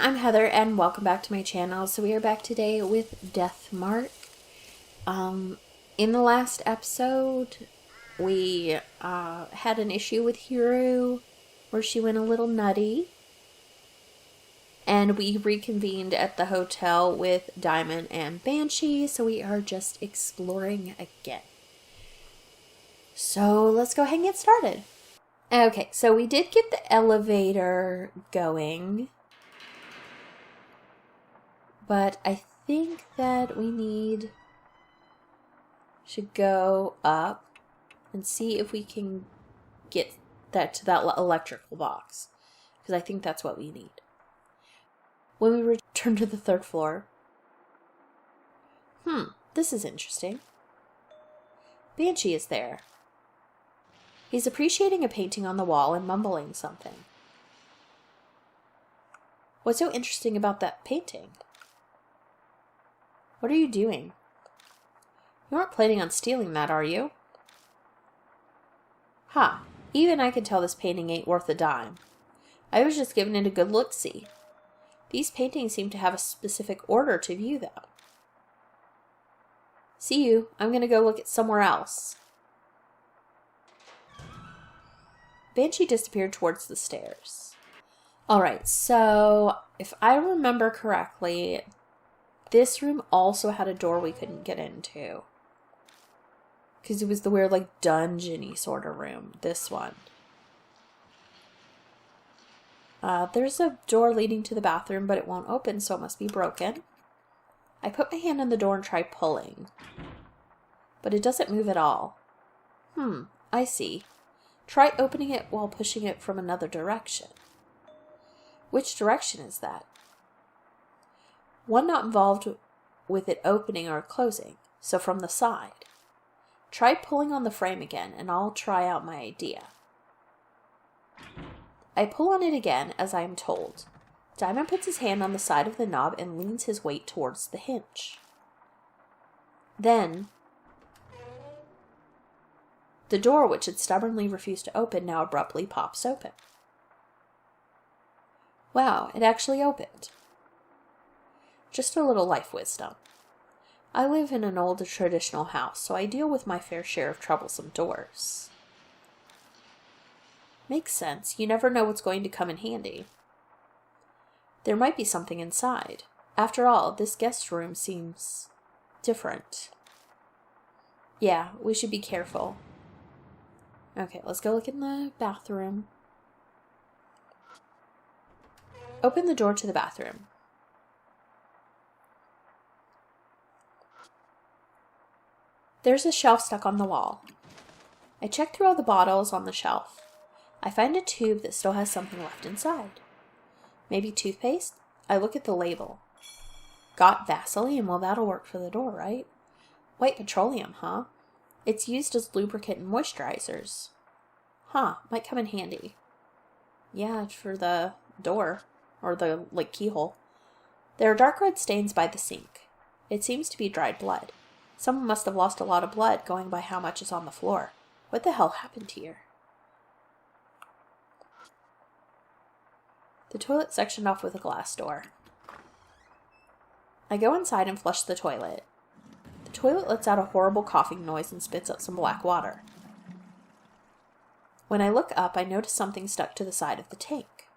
I'm Heather and welcome back to my channel. So we are back today with Deathmark. In the last episode, we had an issue with Hiro where she went a little nutty. And we reconvened at the hotel with Diamond and Banshee, so we are just exploring again. So let's go ahead and get started. Okay, so we did get the elevator going. But I think that we should go up and see if we can get that to that electrical box. Because I think that's what we need. When we return to the third floor. This is interesting. Banshee is there. He's appreciating a painting on the wall and mumbling something. What's so interesting about that painting? What are you doing? You aren't planning on stealing that, are you? Ha! Even I can tell this painting ain't worth a dime. I was just giving it a good look-see. These paintings seem to have a specific order to view, though. See you. I'm gonna go look at somewhere else. Banshee disappeared towards the stairs. Alright, so if I remember correctly, this room also had a door we couldn't get into. Because it was the weird, like, dungeon-y sort of room. This one. There's a door leading to the bathroom, but it won't open, so it must be broken. I put my hand on the door and try pulling. But it doesn't move at all. I see. Try opening it while pushing it from another direction. Which direction is that? One not involved with it opening or closing, so from the side. Try pulling on the frame again, and I'll try out my idea. I pull on it again, as I am told. Diamond puts his hand on the side of the knob and leans his weight towards the hinge. Then, the door, which had stubbornly refused to open, now abruptly pops open. Wow, it actually opened. Just a little life wisdom. I live in an old traditional house, so I deal with my fair share of troublesome doors. Makes sense. You never know what's going to come in handy. There might be something inside. After all, this guest room seems different. Yeah, we should be careful. Okay, let's go look in the bathroom. Open the door to the bathroom. There's a shelf stuck on the wall. I check through all the bottles on the shelf. I find a tube that still has something left inside. Maybe toothpaste? I look at the label. Got Vaseline? Well, that'll work for the door, right? White petroleum, huh? It's used as lubricant and moisturizers. Might come in handy. Yeah, for the door. Or the, keyhole. There are dark red stains by the sink. It seems to be dried blood. Someone must have lost a lot of blood, going by how much is on the floor. What the hell happened here? The toilet sectioned off with a glass door. I go inside and flush the toilet. The toilet lets out a horrible coughing noise and spits out some black water. When I look up, I notice something stuck to the side of the tank.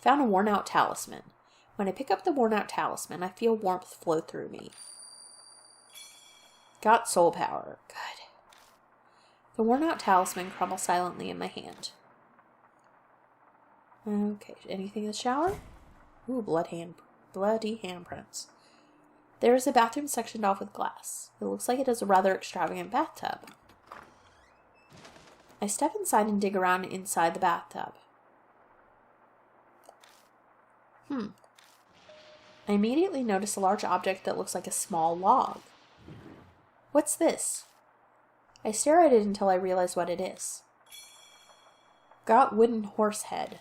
Found a worn-out talisman. When I pick up the worn-out talisman, I feel warmth flow through me. Got soul power. Good. The worn-out talisman crumbles silently in my hand. Okay, anything in the shower? Ooh, bloody handprints. There is a bathroom sectioned off with glass. It looks like it is a rather extravagant bathtub. I step inside and dig around inside the bathtub. I immediately notice a large object that looks like a small log. What's this? I stare at it until I realize what it is. Got wooden horse head.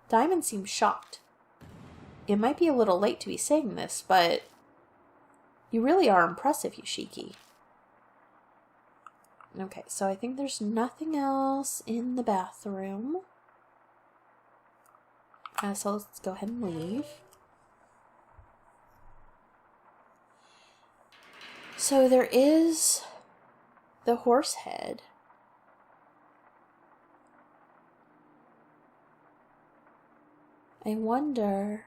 Diamond seems shocked. It might be a little late to be saying this, but you really are impressive, Yoshiki. Okay, so I think there's nothing else in the bathroom. So let's go ahead and leave. So there is the horse head. I wonder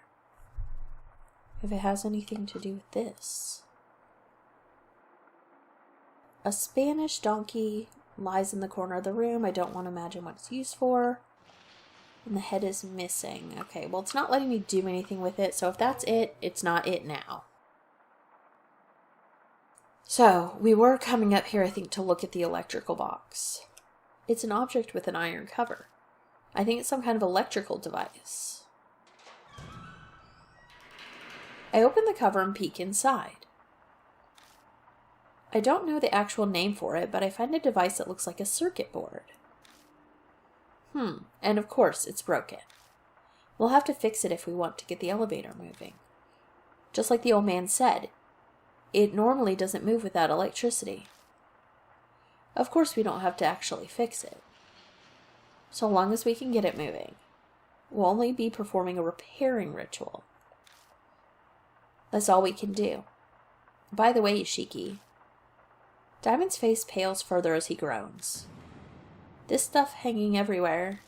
if it has anything to do with this. A Spanish donkey lies in the corner of the room. I don't want to imagine what it's used for. And the head is missing. Okay, well, it's not letting me do anything with it, so if that's it, it's not it now. So, we were coming up here, I think, to look at the electrical box. It's an object with an iron cover. I think it's some kind of electrical device. I open the cover and peek inside. I don't know the actual name for it, but I find a device that looks like a circuit board. And of course, it's broken. We'll have to fix it if we want to get the elevator moving. Just like the old man said, it normally doesn't move without electricity. Of course, we don't have to actually fix it. So long as we can get it moving, we'll only be performing a repairing ritual. That's all we can do. By the way, Ishiki, Diamond's face pales further as he groans. This stuff hanging everywhere.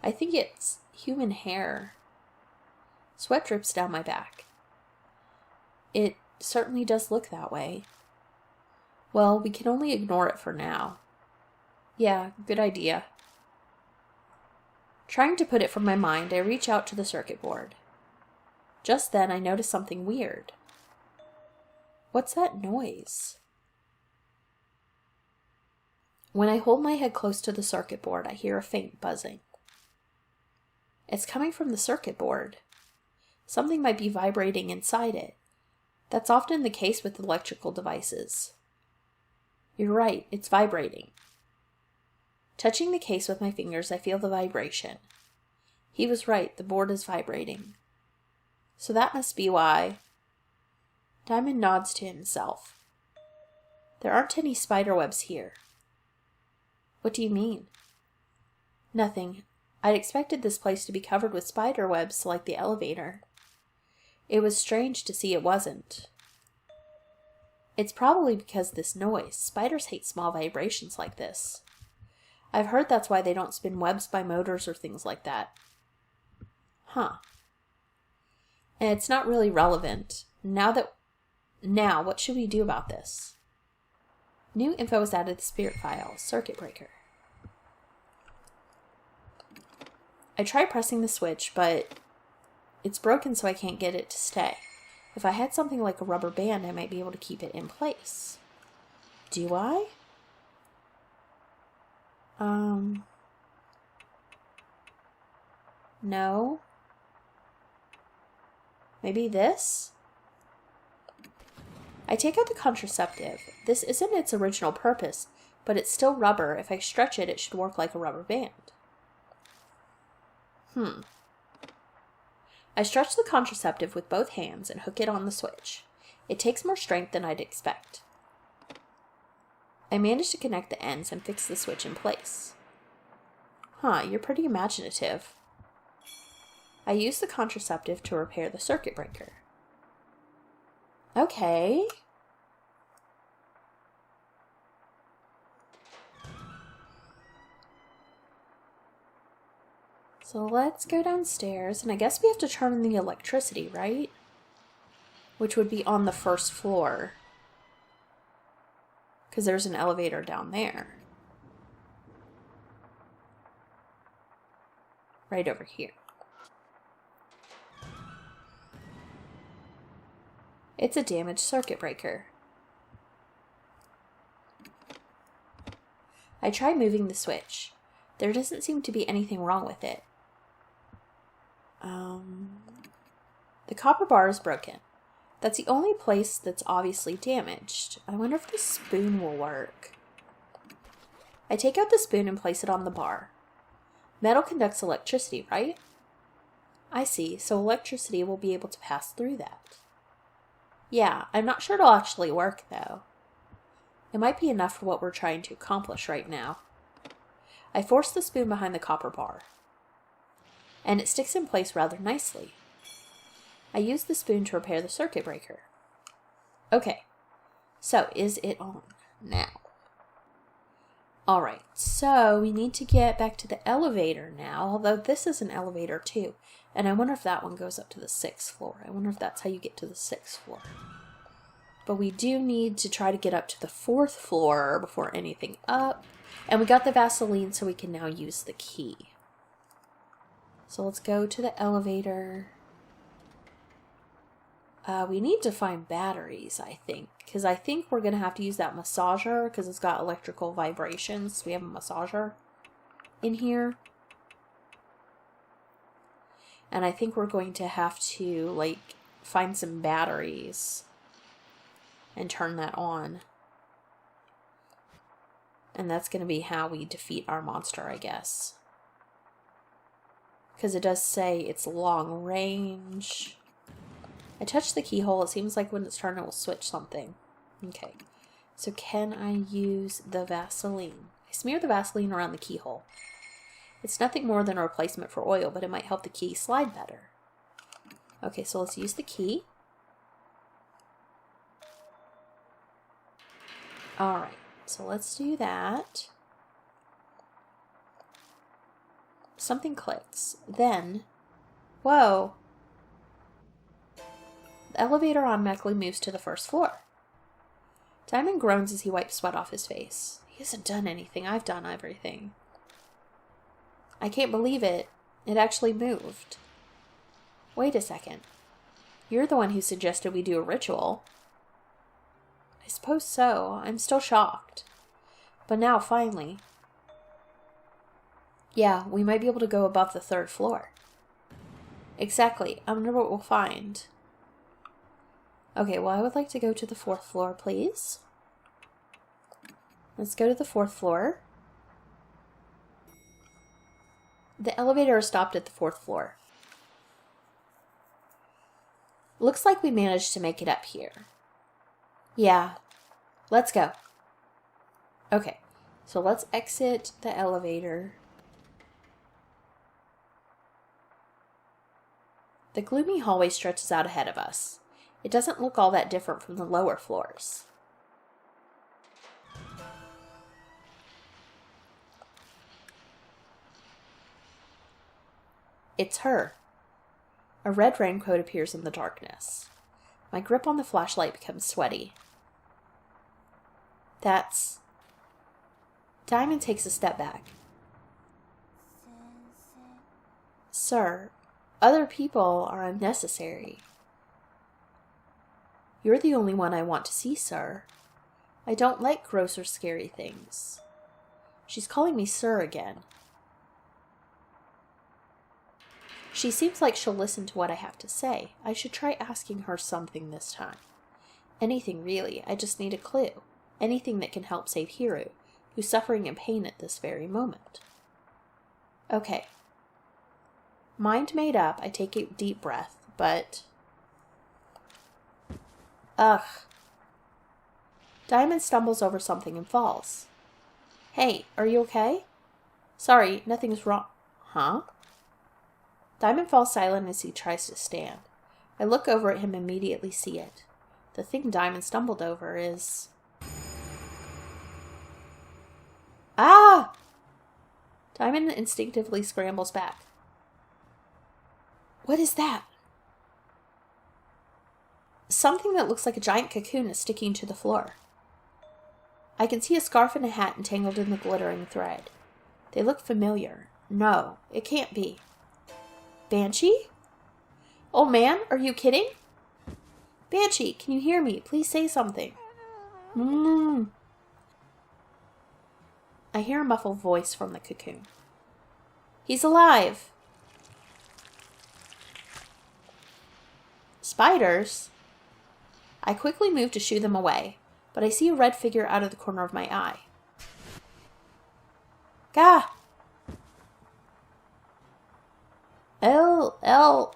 I think it's human hair. Sweat drips down my back. It certainly does look that way. Well, we can only ignore it for now. Yeah, good idea. Trying to put it from my mind, I reach out to the circuit board. Just then, I notice something weird. What's that noise? When I hold my head close to the circuit board, I hear a faint buzzing. It's coming from the circuit board. Something might be vibrating inside it. That's often the case with electrical devices. You're right, it's vibrating. Touching the case with my fingers, I feel the vibration. He was right, the board is vibrating. So that must be why. Diamond nods to himself. There aren't any spider webs here. What do you mean? Nothing. I'd expected this place to be covered with spider webs like the elevator. It was strange to see it wasn't. It's probably because of this noise. Spiders hate small vibrations like this. I've heard that's why they don't spin webs by motors or things like that. Huh. And it's not really relevant. Now, what should we do about this? New info was added to the spirit file, circuit breaker. I try pressing the switch, but it's broken so I can't get it to stay. If I had something like a rubber band, I might be able to keep it in place. Do I? No. Maybe this? I take out the contraceptive. This isn't its original purpose, but it's still rubber. If I stretch it, it should work like a rubber band. I stretch the contraceptive with both hands and hook it on the switch. It takes more strength than I'd expect. I manage to connect the ends and fix the switch in place. You're pretty imaginative. I use the contraceptive to repair the circuit breaker. Okay. So let's go downstairs, and I guess we have to turn on the electricity, right? Which would be on the first floor. Because there's an elevator down there. Right over here. It's a damaged circuit breaker. I try moving the switch. There doesn't seem to be anything wrong with it. The copper bar is broken. That's the only place that's obviously damaged. I wonder if the spoon will work. I take out the spoon and place it on the bar. Metal conducts electricity, right? I see, so electricity will be able to pass through that. Yeah, I'm not sure it'll actually work, though. It might be enough for what we're trying to accomplish right now. I force the spoon behind the copper bar. and it sticks in place rather nicely. I use the spoon to repair the circuit breaker. Okay, so is it on now? Alright, so we need to get back to the elevator now, although this is an elevator too. And I wonder if that one goes up to the 6th floor. I wonder if that's how you get to the 6th floor. But we do need to try to get up to the 4th floor before anything up. And we got the Vaseline, so we can now use the key. So let's go to the elevator. We need to find batteries, I think. Because I think we're going to have to use that massager because it's got electrical vibrations. We have a massager in here. And I think we're going to have to, like, find some batteries and turn that on. And that's going to be how we defeat our monster, I guess. Because it does say it's long range. I touched the keyhole. It seems like when it's turned, it will switch something. Okay. So can I use the Vaseline? I smear the Vaseline around the keyhole. It's nothing more than a replacement for oil, but it might help the key slide better. Okay, so let's use the key. Alright, so let's do that. Something clicks. Then, whoa! The elevator automatically moves to the 1st floor. Diamond groans as he wipes sweat off his face. He hasn't done anything. I've done everything. I can't believe it. It actually moved. Wait a second. You're the one who suggested we do a ritual. I suppose so. I'm still shocked. But now, finally. Yeah, we might be able to go above the 3rd floor. Exactly. I wonder what we'll find. Okay, well, I would like to go to the 4th floor, please. Let's go to the 4th floor. The elevator is stopped at the 4th floor. Looks like we managed to make it up here. Yeah, let's go. Okay, so let's exit the elevator. The gloomy hallway stretches out ahead of us. It doesn't look all that different from the lower floors. It's her. A red raincoat appears in the darkness. My grip on the flashlight becomes sweaty. That's... Diamond takes a step back. Sir, other people are unnecessary. You're the only one I want to see, sir. I don't like gross or scary things. She's calling me sir again. She seems like she'll listen to what I have to say. I should try asking her something this time. Anything, really. I just need a clue. Anything that can help save Hiru, who's suffering in pain at this very moment. Okay. Mind made up, I take a deep breath, but... Ugh. Diamond stumbles over something and falls. Hey, are you okay? Sorry, nothing's wrong. Huh? Diamond falls silent as he tries to stand. I look over at him and immediately see it. The thing Diamond stumbled over is... Ah! Diamond instinctively scrambles back. What is that? Something that looks like a giant cocoon is sticking to the floor. I can see a scarf and a hat entangled in the glittering thread. They look familiar. No, it can't be. Banshee? Old man, are you kidding? Banshee, can you hear me? Please say something. I hear a muffled voice from the cocoon. He's alive! Spiders? I quickly move to shoo them away, but I see a red figure out of the corner of my eye. Gah! L.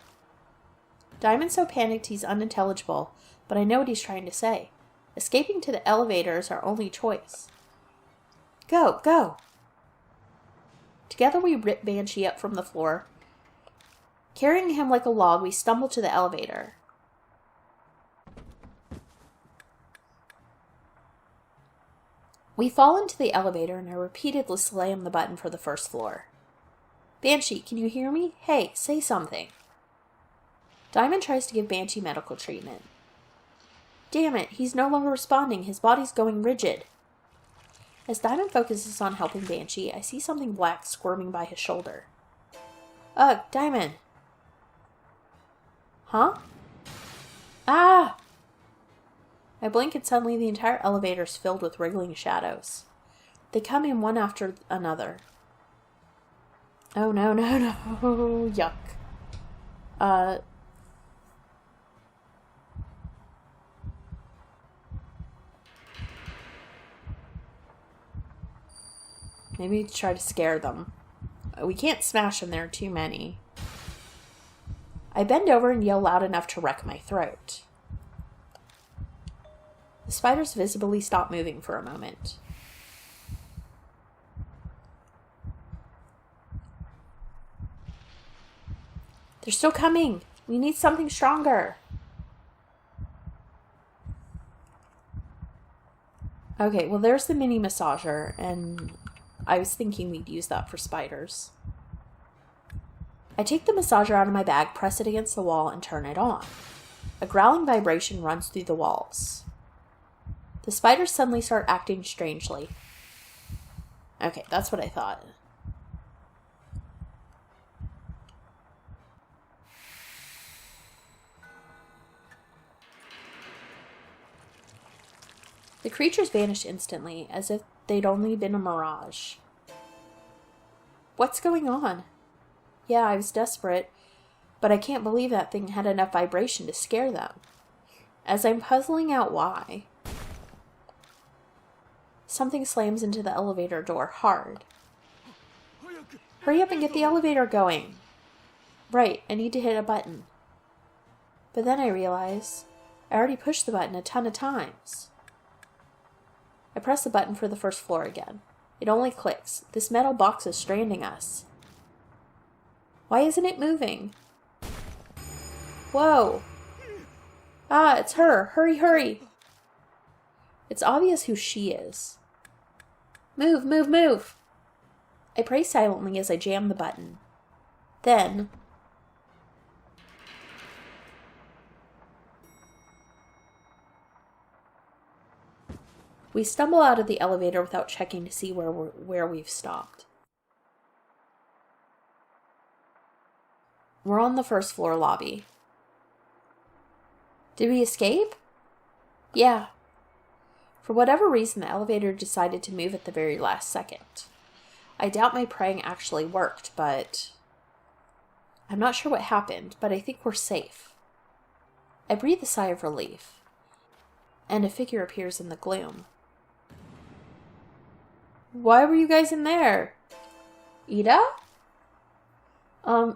Diamond's so panicked he's unintelligible, but I know what he's trying to say. Escaping to the elevator is our only choice. Go! Together we rip Banshee up from the floor Carrying him like a log, we stumble to the elevator. We fall into the elevator and I repeatedly slam the button for the first floor. Banshee, can you hear me? Hey, say something. Diamond tries to give Banshee medical treatment. Damn it, he's no longer responding. His body's going rigid. As Diamond focuses on helping Banshee, I see something black squirming by his shoulder. Ugh, Diamond. Huh? Ah! I blink and suddenly the entire elevator is filled with wriggling shadows. They come in one after another. Oh no, no, no. Yuck. Maybe try to scare them. We can't smash them, there are too many. I bend over and yell loud enough to wreck my throat. The spiders visibly stop moving for a moment. They're still coming. We need something stronger. Okay, well there's the mini massager, and I was thinking we'd use that for spiders. I take the massager out of my bag, press it against the wall, and turn it on. A growling vibration runs through the walls. The spiders suddenly start acting strangely. Okay, that's what I thought. The creatures vanished instantly, as if they'd only been a mirage. What's going on? Yeah, I was desperate, but I can't believe that thing had enough vibration to scare them. As I'm puzzling out why, something slams into the elevator door hard. Hurry up and get the elevator going. Right, I need to hit a button. But then I realize I already pushed the button a ton of times. I press the button for the first floor again. It only clicks. This metal box is stranding us. Why isn't it moving? Whoa! Ah, it's her! Hurry, hurry! It's obvious who she is. Move, move, move! I pray silently as I jam the button. Then we stumble out of the elevator without checking to see where we've stopped. We're on the first floor lobby. Did we escape? Yeah. For whatever reason, the elevator decided to move at the very last second. I doubt my praying actually worked, but I'm not sure what happened, but I think we're safe. I breathe a sigh of relief, and a figure appears in the gloom. Why were you guys in there? Ida?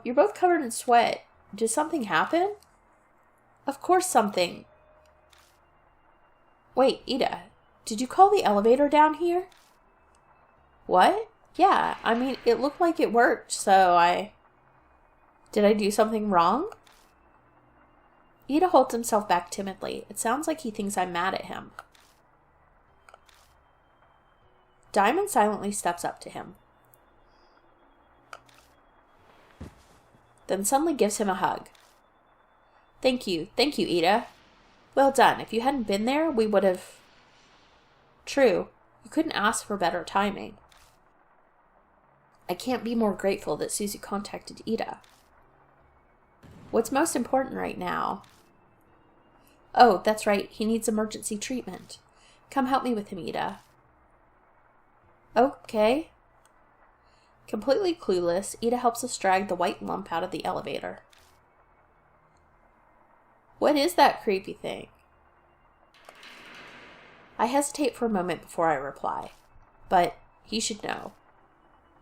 You're both covered in sweat. Did something happen? Of course something. Wait, Ida, did you call the elevator down here? What? Yeah, I mean, it looked like it worked, so Did I do something wrong? Ida holds himself back timidly. It sounds like he thinks I'm mad at him. Diamond silently steps up to him. Then suddenly gives him a hug. Thank you, Ida. Well done. If you hadn't been there, we would have... True, you couldn't ask for better timing. I can't be more grateful that Susie contacted Ida. What's most important right now? Oh, that's right, he needs emergency treatment. Come help me with him, Ida. Okay. Completely clueless, Ida helps us drag the white lump out of the elevator. What is that creepy thing? I hesitate for a moment before I reply, but he should know.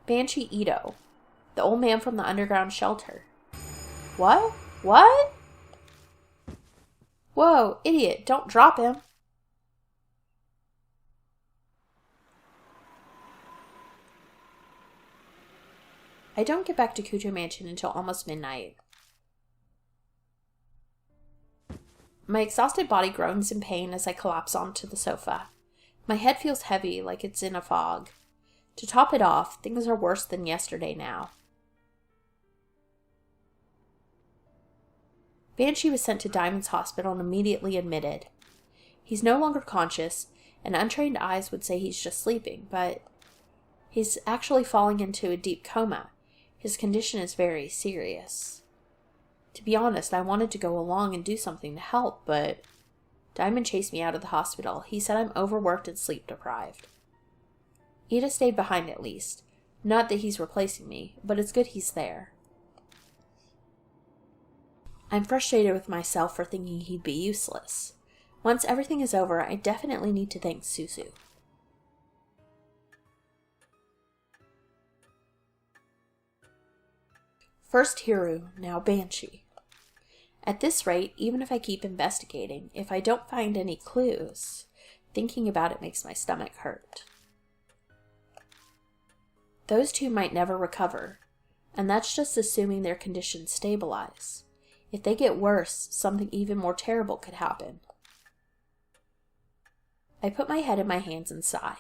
Banshee Ito, the old man from the underground shelter. What? What? Whoa, idiot, don't drop him. I don't get back to Cujo Mansion until almost midnight. My exhausted body groans in pain as I collapse onto the sofa. My head feels heavy, like it's in a fog. To top it off, things are worse than yesterday now. Banshee was sent to Diamond's hospital and immediately admitted. He's no longer conscious, and untrained eyes would say he's just sleeping, but he's actually falling into a deep coma. His condition is very serious. To be honest, I wanted to go along and do something to help, but Diamond chased me out of the hospital. He said I'm overworked and sleep deprived. Ida stayed behind at least. Not that he's replacing me, but it's good he's there. I'm frustrated with myself for thinking he'd be useless. Once everything is over, I definitely need to thank Suzu. First Hiru, now Banshee. At this rate, even if I keep investigating, if I don't find any clues, thinking about it makes my stomach hurt. Those two might never recover, and that's just assuming their conditions stabilize. If they get worse, something even more terrible could happen. I put my head in my hands and sigh.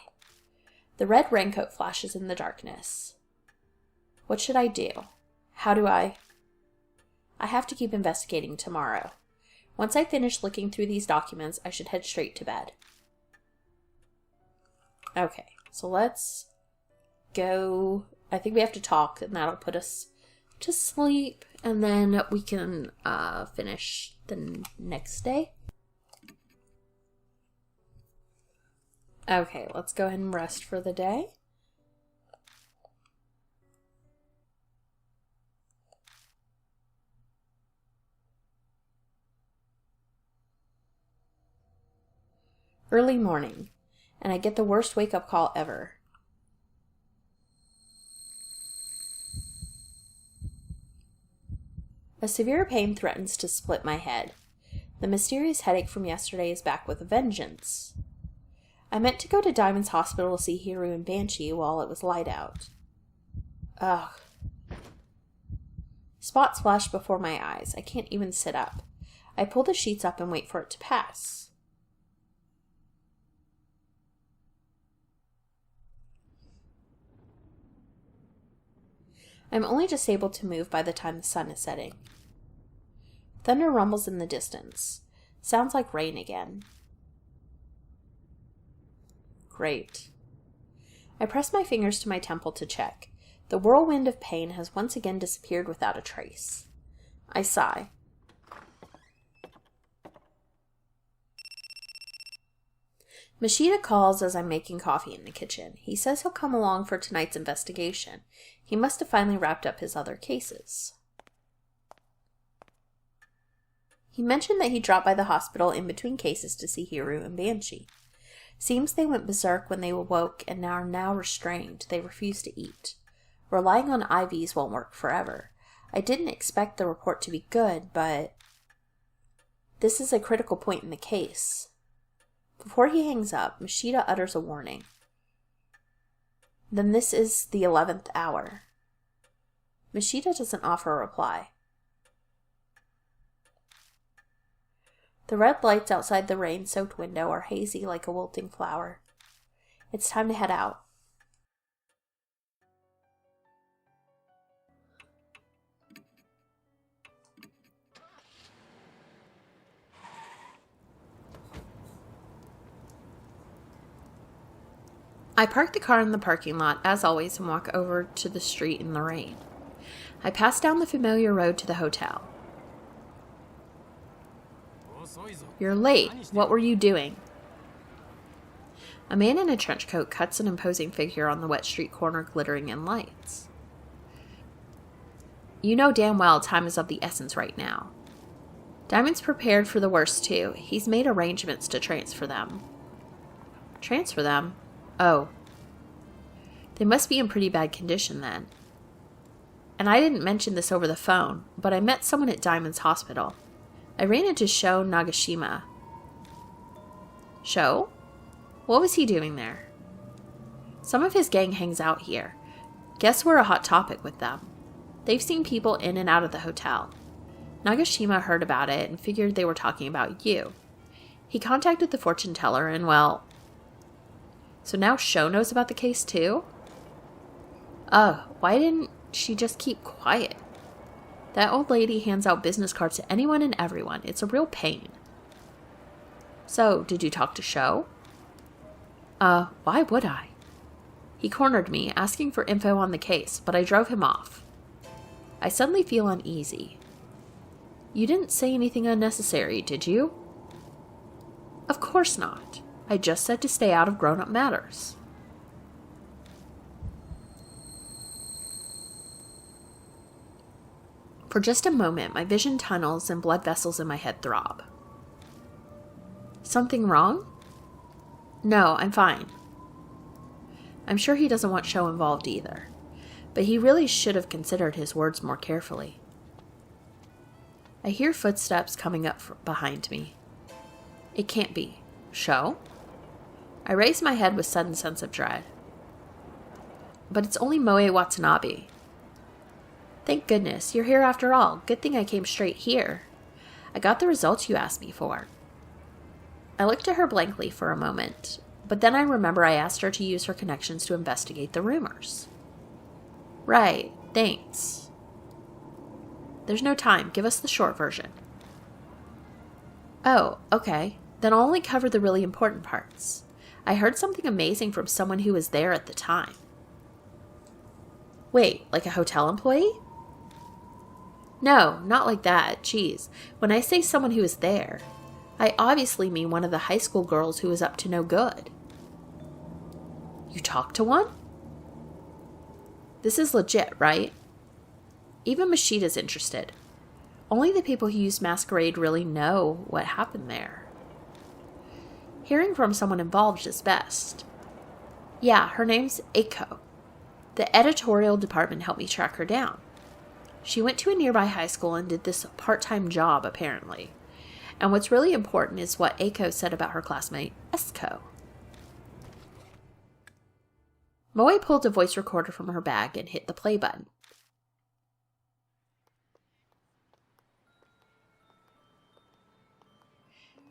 The red raincoat flashes in the darkness. What should I do? How do I have to keep investigating tomorrow. Once I finish looking through these documents, I should head straight to bed. Okay, so let's go. I think we have to talk, and that'll put us to sleep, and then we can finish the next day. Okay, let's go ahead and rest for the day. Early morning, and I get the worst wake-up call ever. A severe pain threatens to split my head. The mysterious headache from yesterday is back with a vengeance. I meant to go to Diamond's hospital to see Hiru and Banshee while it was light out. Ugh. Spots flash before my eyes. I can't even sit up. I pull the sheets up and wait for it to pass. I'm only just able to move by the time the sun is setting. Thunder rumbles in the distance. Sounds like rain again. Great. I press my fingers to my temple to check. The whirlwind of pain has once again disappeared without a trace. I sigh. Mashida calls as I'm making coffee in the kitchen. He says he'll come along for tonight's investigation. He must have finally wrapped up his other cases. He mentioned that he dropped by the hospital in between cases to see Hiru and Banshee. Seems they went berserk when they awoke and are now restrained. They refuse to eat. Relying on IVs won't work forever. I didn't expect the report to be good, but this is a critical point in the case. Before he hangs up, Mashida utters a warning. Then this is the 11th hour. Mashida doesn't offer a reply. The red lights outside the rain-soaked window are hazy like a wilting flower. It's time to head out. I park the car in the parking lot, as always, and walk over to the street in the rain. I pass down the familiar road to the hotel. You're late. What were you doing? A man in a trench coat cuts an imposing figure on the wet street corner, glittering in lights. You know damn well time is of the essence right now. Diamond's prepared for the worst, too. He's made arrangements to transfer them. Transfer them? Oh. They must be in pretty bad condition then. And I didn't mention this over the phone, but I met someone at Diamond's hospital. I ran into Sho Nagashima. Sho? What was he doing there? Some of his gang hangs out here. Guess we're a hot topic with them. They've seen people in and out of the hotel. Nagashima heard about it and figured they were talking about you. He contacted the fortune teller and, well... So now Sho knows about the case too? Why didn't she just keep quiet? That old lady hands out business cards to anyone and everyone. It's a real pain. So, did you talk to Sho? Why would I? He cornered me, asking for info on the case, but I drove him off. I suddenly feel uneasy. You didn't say anything unnecessary, did you? Of course not. I just said to stay out of grown-up matters. For just a moment, my vision tunnels and blood vessels in my head throb. Something wrong? No, I'm fine. I'm sure he doesn't want Sho involved either, but he really should have considered his words more carefully. I hear footsteps coming up behind me. It can't be. Sho? I raise my head with sudden sense of dread. But it's only Moe Watanabe. Thank goodness, you're here after all. Good thing I came straight here. I got the results you asked me for. I looked at her blankly for a moment, but then I remember I asked her to use her connections to investigate the rumors. Right, thanks. There's no time. Give us the short version. Oh, okay. Then I'll only cover the really important parts. I heard something amazing from someone who was there at the time. Wait, like a hotel employee? No, not like that. Jeez. When I say someone who was there, I obviously mean one of the high school girls who was up to no good. You talked to one? This is legit, right? Even Mashida's interested. Only the people who use Masquerade really know what happened there. Hearing from someone involved is best. Yeah, her name's Eiko. The editorial department helped me track her down. She went to a nearby high school and did this part-time job, apparently. And what's really important is what Eiko said about her classmate, Esko. Moe pulled a voice recorder from her bag and hit the play button.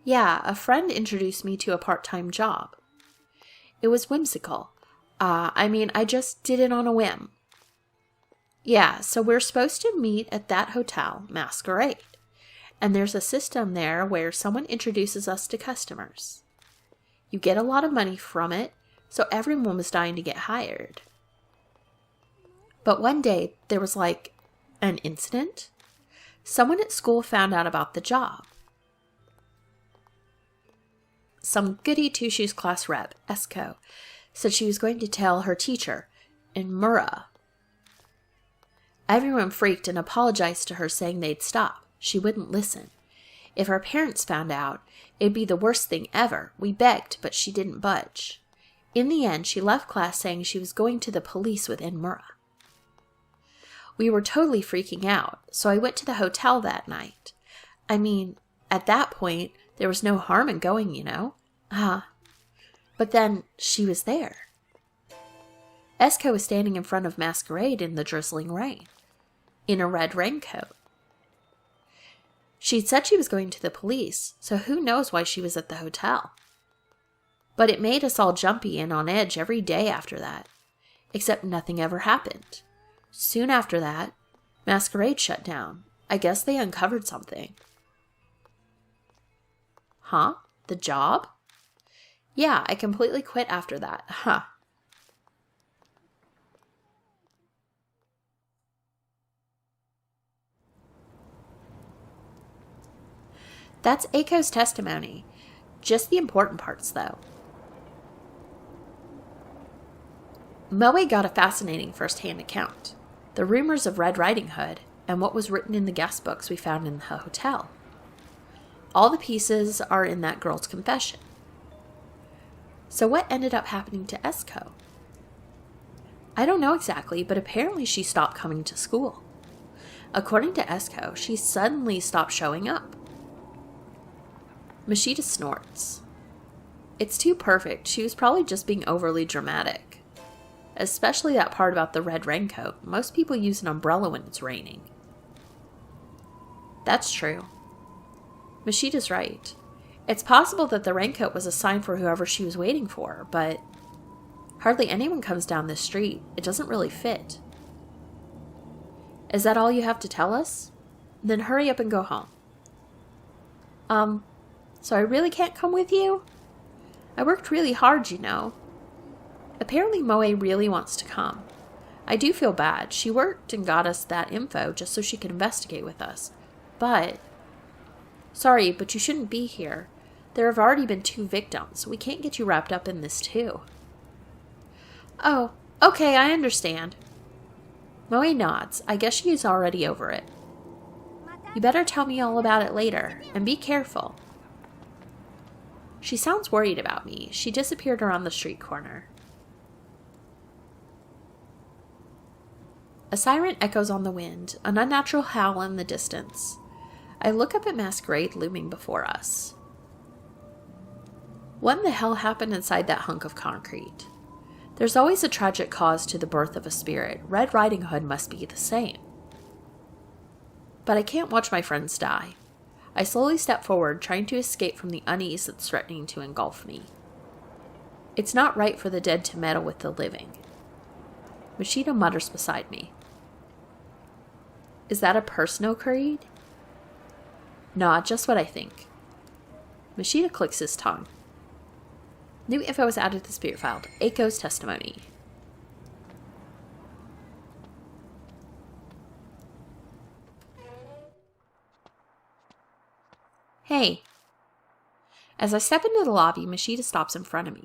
Yeah, a friend introduced me to a part-time job. It was whimsical. I just did it on a whim. Yeah, so we're supposed to meet at that hotel, Masquerade. And there's a system there where someone introduces us to customers. You get a lot of money from it, so everyone was dying to get hired. But one day, there was an incident. Someone at school found out about the job. Some goody two-shoes class rep, Esko, said she was going to tell her teacher, Inmura. Everyone freaked and apologized to her, saying they'd stop. She wouldn't listen. If her parents found out, it'd be the worst thing ever. We begged, but she didn't budge. In the end, she left class saying she was going to the police with Inmura. We were totally freaking out, so I went to the hotel that night. At that point, there was no harm in going, you know. But then she was there. Esko was standing in front of Masquerade in the drizzling rain, in a red raincoat. She'd said she was going to the police, so who knows why she was at the hotel. But it made us all jumpy and on edge every day after that, except nothing ever happened. Soon after that, Masquerade shut down. I guess they uncovered something. Huh? The job? Yeah, I completely quit after that. Huh. That's Eiko's testimony. Just the important parts, though. Moe got a fascinating first-hand account. The rumors of Red Riding Hood and what was written in the guest books we found in the hotel. All the pieces are in that girl's confession. So what ended up happening to Esko? I don't know exactly, but apparently she stopped coming to school. According to Esko, she suddenly stopped showing up. Mashita snorts. It's too perfect. She was probably just being overly dramatic. Especially that part about the red raincoat. Most people use an umbrella when it's raining. That's true. Mashida's right. It's possible that the raincoat was a sign for whoever she was waiting for, but hardly anyone comes down this street. It doesn't really fit. Is that all you have to tell us? Then hurry up and go home. So I really can't come with you? I worked really hard, you know. Apparently Moe really wants to come. I do feel bad. She worked and got us that info just so she could investigate with us. But... Sorry, but you shouldn't be here. There have already been 2 victims. We can't get you wrapped up in this too. Oh, okay, I understand. Moe nods. I guess she's already over it. You better tell me all about it later, and be careful. She sounds worried about me. She disappeared around the street corner. A siren echoes on the wind, an unnatural howl in the distance. I look up at Masquerade looming before us. What in the hell happened inside that hunk of concrete? There's always a tragic cause to the birth of a spirit. Red Riding Hood must be the same. But I can't watch my friends die. I slowly step forward, trying to escape from the unease that's threatening to engulf me. It's not right for the dead to meddle with the living. Mashida mutters beside me. Is that a personal creed? Nah, just what I think. Mashida clicks his tongue. New info was added to the spirit file. Aiko's testimony. Hey. As I step into the lobby, Mashida stops in front of me.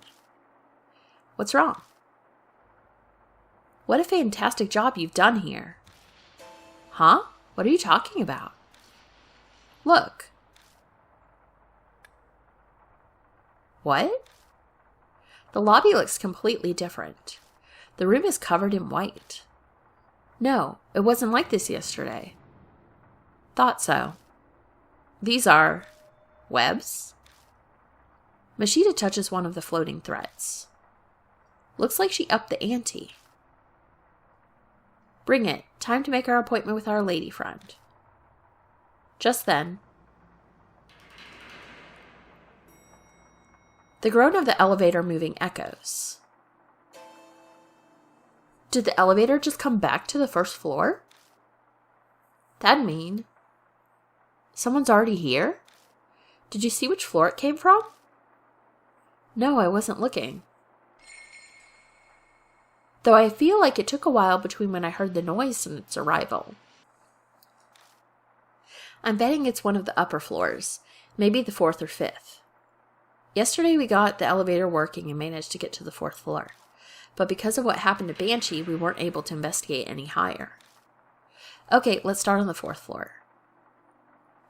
What's wrong? What a fantastic job you've done here. Huh? What are you talking about? Look. What? The lobby looks completely different. The room is covered in white. No, it wasn't like this yesterday. Thought so. These are... webs? Mashida touches one of the floating threads. Looks like she upped the ante. Bring it. Time to make our appointment with our lady friend. Just then, the groan of the elevator moving echoes. Did the elevator just come back to the first floor? That'd mean someone's already here? Did you see which floor it came from? No, I wasn't looking. Though I feel like it took a while between when I heard the noise and its arrival. I'm betting it's one of the upper floors, maybe the 4th or 5th. Yesterday we got the elevator working and managed to get to the 4th floor, but because of what happened to Banshee, we weren't able to investigate any higher. Okay, let's start on the 4th floor.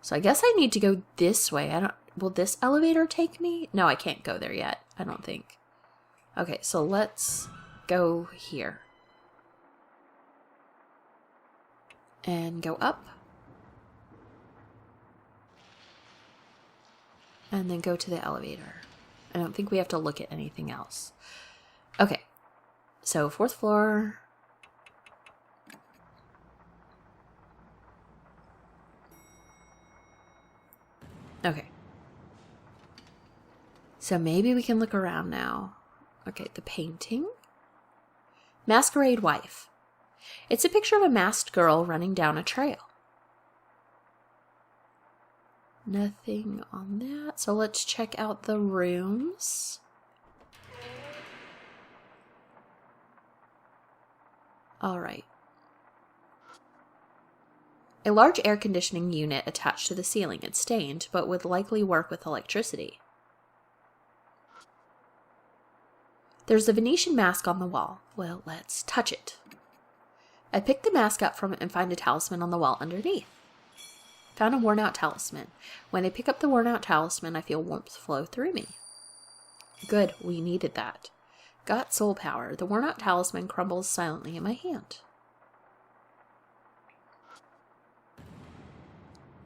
So I guess I need to go this way. Will this elevator take me? No, I can't go there yet, I don't think. Okay, so let's go here. And go up. And then go to the elevator. I don't think we have to look at anything else. Okay. So, 4th floor. Okay. So maybe we can look around now. Okay, the painting. Masquerade Wife. It's a picture of a masked girl running down a trail. Nothing on that. So let's check out the rooms. Alright. A large air conditioning unit attached to the ceiling. It's stained, but would likely work with electricity. There's a Venetian mask on the wall. Well, let's touch it. I pick the mask up from it and find a talisman on the wall underneath. Found a worn-out talisman. When I pick up the worn-out talisman, I feel warmth flow through me. Good, we needed that. Got soul power. The worn-out talisman crumbles silently in my hand.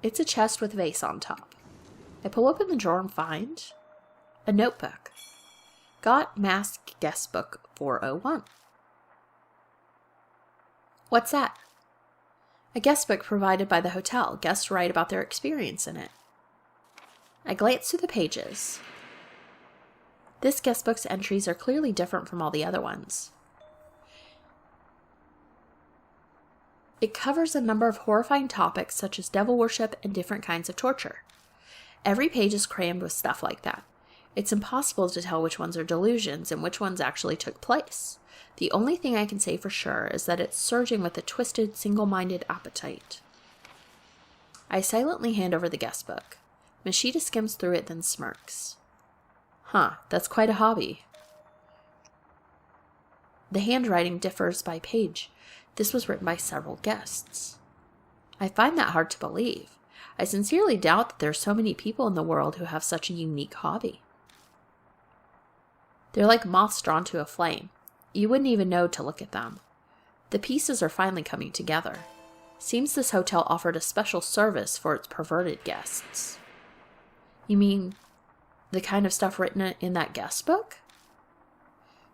It's a chest with a vase on top. I pull open the drawer and find a notebook. Got Mask Guest Book 401. What's that? A guest book provided by the hotel. Guests write about their experience in it. I glance through the pages. This guest book's entries are clearly different from all the other ones. It covers a number of horrifying topics such as devil worship and different kinds of torture. Every page is crammed with stuff like that. It's impossible to tell which ones are delusions and which ones actually took place. The only thing I can say for sure is that it's surging with a twisted, single-minded appetite. I silently hand over the guest book. Mashita skims through it, then smirks. Huh, that's quite a hobby. The handwriting differs by page. This was written by several guests. I find that hard to believe. I sincerely doubt that there are so many people in the world who have such a unique hobby. They're like moths drawn to a flame. You wouldn't even know to look at them. The pieces are finally coming together. Seems this hotel offered a special service for its perverted guests. You mean the kind of stuff written in that guest book?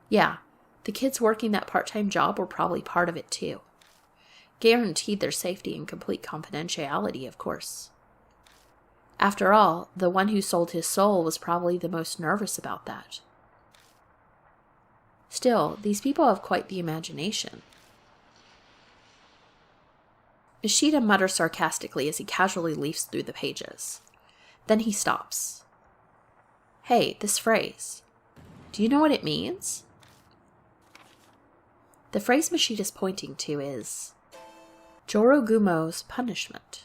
Yeah, the kids working that part-time job were probably part of it too. Guaranteed their safety and complete confidentiality, of course. After all, the one who sold his soul was probably the most nervous about that. Still, these people have quite the imagination. Ishida mutters sarcastically as he casually leafs through the pages. Then he stops. Hey, this phrase. Do you know what it means? The phrase Mashita's pointing to is Jorogumo's punishment.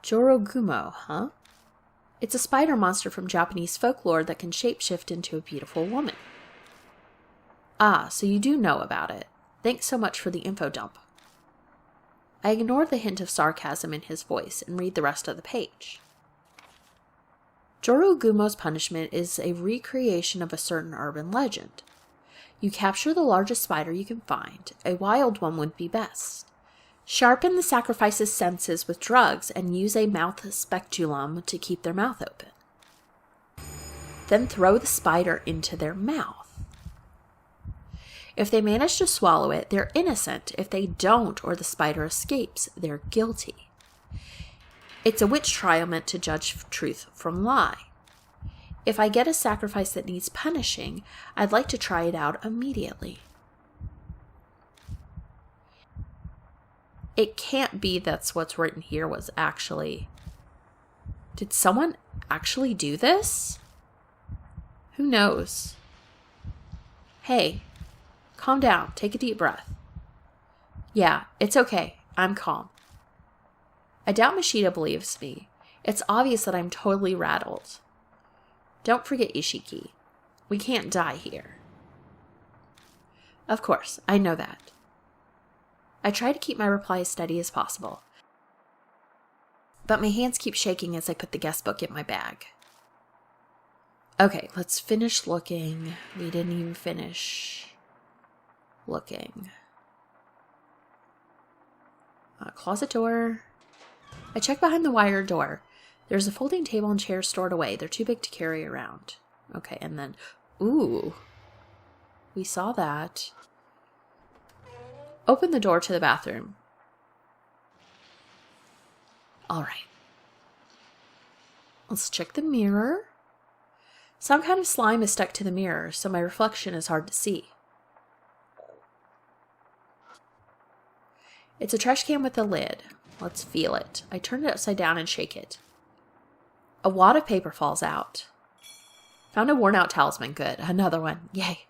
Jorogumo, huh? It's a spider monster from Japanese folklore that can shapeshift into a beautiful woman. Ah, so you do know about it. Thanks so much for the info dump. I ignore the hint of sarcasm in his voice and read the rest of the page. Jorogumo's punishment is a recreation of a certain urban legend. You capture the largest spider you can find. A wild one would be best. Sharpen the sacrifice's senses with drugs and use a mouth speculum to keep their mouth open. Then throw the spider into their mouth. If they manage to swallow it, they're innocent. If they don't, or the spider escapes, they're guilty. It's a witch trial meant to judge truth from lie. If I get a sacrifice that needs punishing, I'd like to try it out immediately. It can't be that's what's written here was actually... Did someone actually do this? Who knows? Hey, calm down. Take a deep breath. Yeah, it's okay. I'm calm. I doubt Mashita believes me. It's obvious that I'm totally rattled. Don't forget Ishiki. We can't die here. Of course, I know that. I try to keep my reply as steady as possible, but my hands keep shaking as I put the guest book in my bag. Okay, let's finish looking. We didn't even finish looking. Closet door. I check behind the wire door. There's a folding table and chairs stored away. They're too big to carry around. Okay, and then... Ooh. We saw that. Open the door to the bathroom. Alright. Let's check the mirror. Some kind of slime is stuck to the mirror, so my reflection is hard to see. It's a trash can with a lid. Let's feel it. I turn it upside down and shake it. A wad of paper falls out. Found a worn-out talisman. Good. Another one. Yay.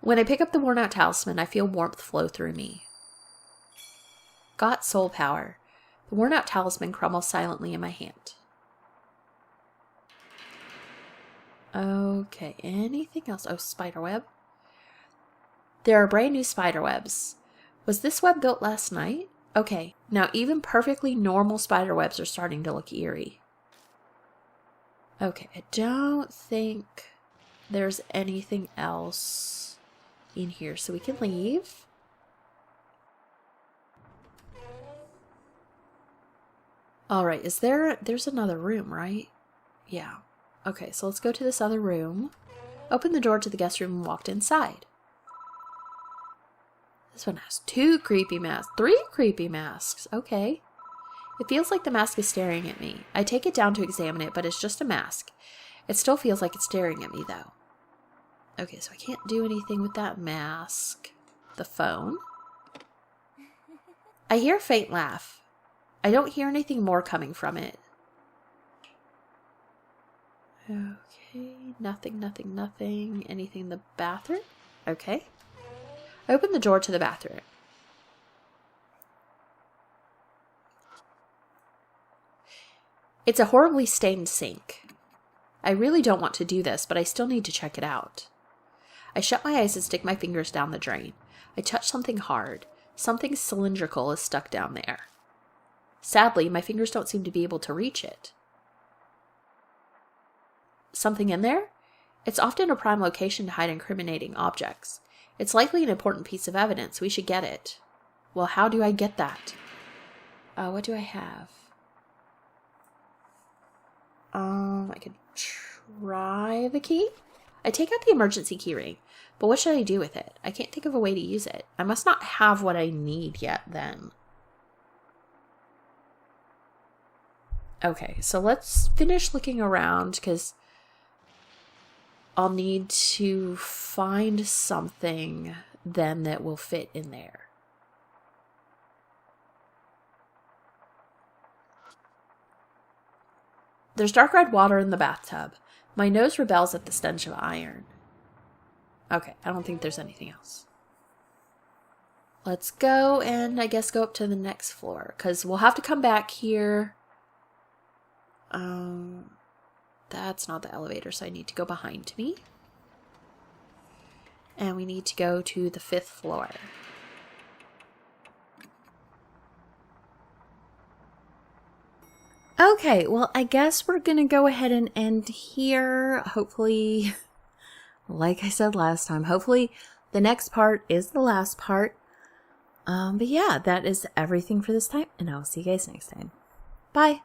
When I pick up the worn-out talisman, I feel warmth flow through me. Got soul power. The worn-out talisman crumbles silently in my hand. Okay, anything else? Oh, spiderweb. There are brand new spiderwebs. Was this web built last night? Okay, now even perfectly normal spiderwebs are starting to look eerie. Okay, I don't think there's anything else in here, so we can leave. Alright, there's another room, right? Yeah. Okay, so let's go to this other room. Open the door to the guest room and walked inside. This one has 2 creepy masks. 3 creepy masks. Okay. It feels like the mask is staring at me. I take it down to examine it, but it's just a mask. It still feels like it's staring at me, though. Okay, so I can't do anything with that mask. The phone. I hear a faint laugh. I don't hear anything more coming from it. Okay, nothing, nothing, nothing. Anything in the bathroom? Okay. I open the door to the bathroom. It's a horribly stained sink. I really don't want to do this, but I still need to check it out. I shut my eyes and stick my fingers down the drain. I touch something hard. Something cylindrical is stuck down there. Sadly, my fingers don't seem to be able to reach it. Something in there? It's often a prime location to hide incriminating objects. It's likely an important piece of evidence. We should get it. Well, how do I get that? What do I have? I could try the key. I take out the emergency key ring, but what should I do with it? I can't think of a way to use it. I must not have what I need yet then. Okay, so let's finish looking around because I'll need to find something then that will fit in there. There's dark red water in the bathtub. My nose rebels at the stench of iron. Okay, I don't think there's anything else. Let's go and I guess go up to the next floor because we'll have to come back here. That's not the elevator, so I need to go behind me. And we need to go to the 5th floor. Okay, well, I guess we're going to go ahead and end here. Hopefully, like I said last time, hopefully the next part is the last part. But yeah, that is everything for this time, and I'll see you guys next time. Bye!